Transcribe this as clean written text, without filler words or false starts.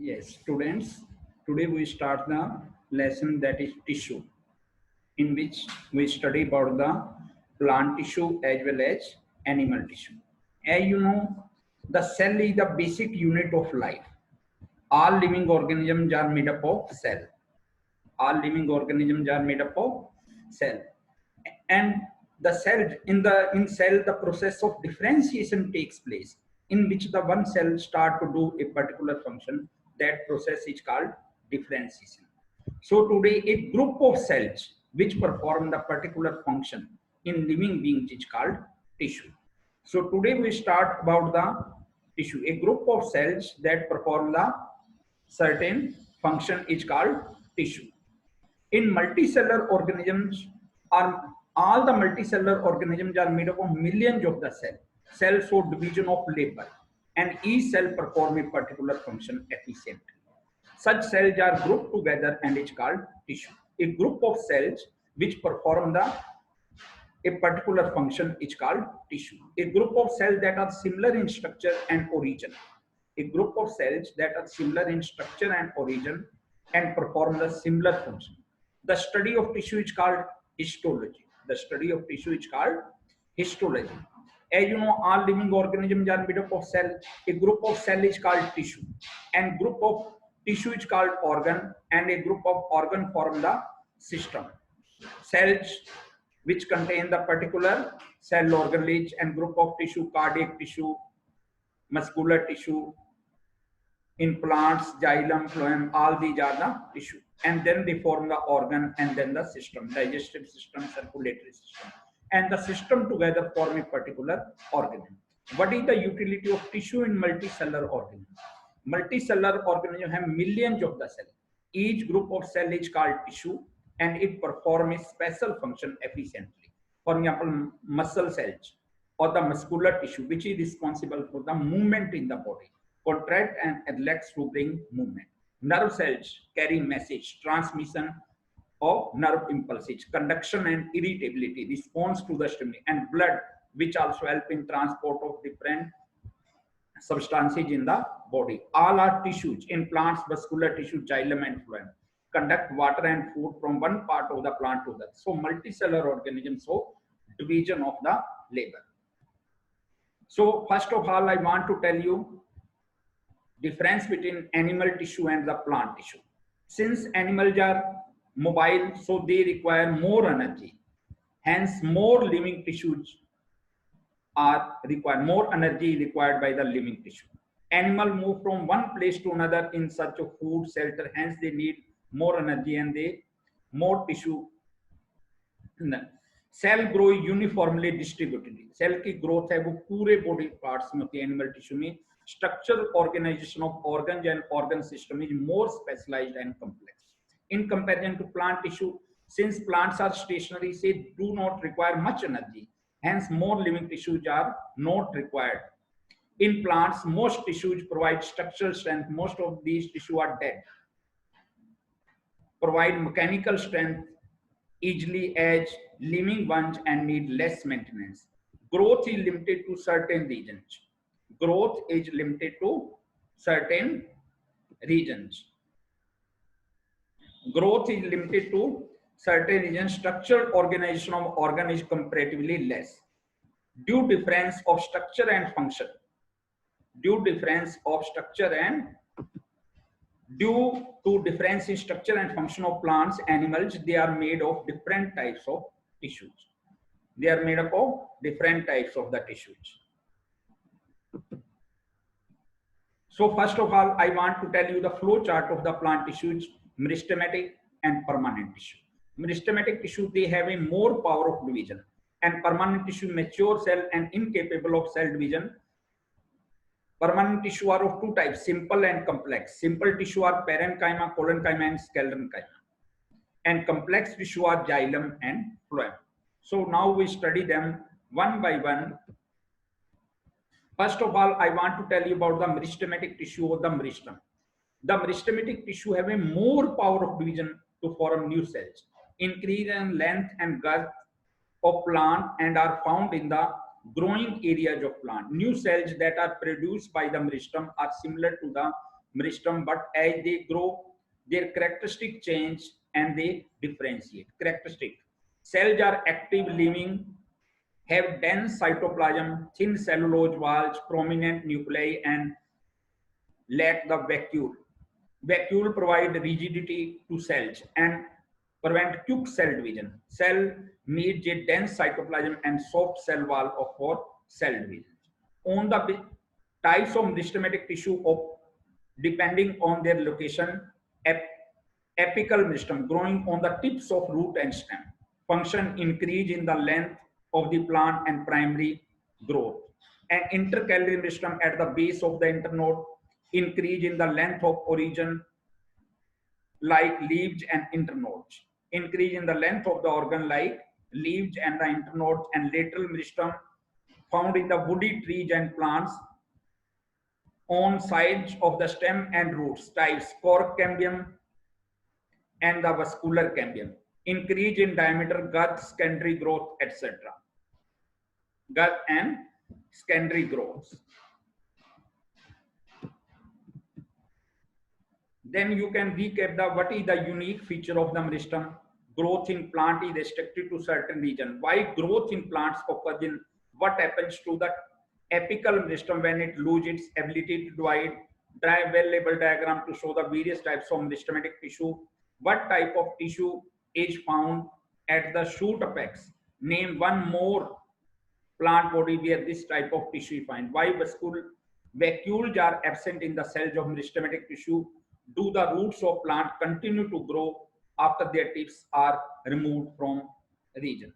Yes, students, today we start the lesson that is tissue, in which we study about the plant tissue as well as animal tissue. As you know, the cell is the basic unit of life. All living organisms are made up of cell. All living organisms are made up of cell. And the cell in cell the process of differentiation takes place, in which the one cell start to do a particular function. That process is called differentiation. So today a group of cells which perform the particular function in living beings is called tissue. So today we start about the tissue. A group of cells that perform the certain function is called tissue. In multicellular organisms, are all the multicellular organisms are made up of millions of the cells. Cells show division of labor, and each cell perform a particular function efficiently. Such cells are grouped together and is called tissue. A group of cells which perform the a particular function is called tissue. A group of cells that are similar in structure and origin. A group of cells that are similar in structure and origin and perform the similar function. The study of tissue is called histology. The study of tissue is called histology. As you know, all living organisms are made up of cell. A group of cell is called tissue, and group of tissue is called organ, and a group of organ form the system. Cells which contain the particular cell organage and group of tissue, cardiac tissue, muscular tissue, in plants, xylem, phloem, all these are the tissue. And then they form the organ and then the system, digestive system, circulatory system. And the system together form a particular organism. What is the utility of tissue in multicellular organisms? Multicellular organisms have millions of the cells. Each group of cell is called tissue and it performs a special function efficiently. For example, muscle cells or the muscular tissue, which is responsible for the movement in the body, contract and relax to bring movement. Nerve cells carry message, transmission of nerve impulses, conduction and irritability, response to the stimuli, and blood, which also help in transport of different substances in the body. All are tissues. In plants, vascular tissue, xylem and phloem conduct water and food from one part of the plant to the other. So multicellular organisms show division of the labor. So first of all, I want to tell you difference between animal tissue and the plant tissue. Since animals are mobile, so they require more energy. Hence, more living tissues are required, more energy required by the living tissue. Animal move from one place to another in search of food, shelter, hence they need more energy and they more tissue. Cell grow uniformly distributed. Cell की growth है वो पूरे body parts में होती है. Animal tissue में structural organisation of organ and organ system is more specialised and complex in comparison to plant tissue. Since plants are stationary, they do not require much energy, hence more living tissues are not required. In plants, most tissues provide structural strength. Most of these tissues are dead, provide mechanical strength easily as living ones and need less maintenance. Growth is limited to certain regions. Growth is limited to certain regions. Growth is limited to certain regions. Structural organization of organ is comparatively less. Due difference of structure and function. Due difference of structure and Due to difference in structure and function of plants, animals, they are made of different types of tissues. They are made up of different types of the tissues. So first of all, I want to tell you the flow chart of the plant tissues, meristematic and permanent tissue. Meristematic tissue, they have a more power of division, and permanent tissue, mature cell and incapable of cell division. Permanent tissue are of two types, simple and complex. Simple tissue are parenchyma, collenchyma, and sclerenchyma. And complex tissue are xylem and phloem. So now we study them one by one. First of all, I want to tell you about the meristematic tissue or the meristem. The meristematic tissue have a more power of division to form new cells, increase in length and girth of plant, and are found in the growing areas of plant. New cells that are produced by the meristem are similar to the meristrum, but as they grow, their characteristic change and they differentiate. Characteristic: cells are active, living, have dense cytoplasm, thin cellulose walls, prominent nuclei, and lack the vacuole. Vacuole provide rigidity to cells and prevent quick cell division. Cell needs a dense cytoplasm and soft cell wall for cell division. On the types of meristematic tissue of depending on their location, apical meristem growing on the tips of root and stem. Function: increase in the length of the plant and primary growth. And intercalary meristem at the base of the internode, increase in the length of origin like leaves and internodes. Increase in the length of the organ like leaves and the internodes. And lateral meristem found in the woody trees and plants on sides of the stem and roots. Types: cork cambium and the vascular cambium. Increase in diameter, girth, secondary growth, etc. Girth and secondary growths. Then you can recap the what is the unique feature of the meristem. Growth in plant is restricted to certain region. Why growth in plants occurs in what happens to the apical meristem when it loses its ability to divide. Draw a well-labeled diagram to show the various types of meristematic tissue. What type of tissue is found at the shoot apex? Name one more plant body where this type of tissue is found. Why vacuoles are absent in the cells of meristematic tissue? Do the roots of plant continue to grow after their tips are removed from region?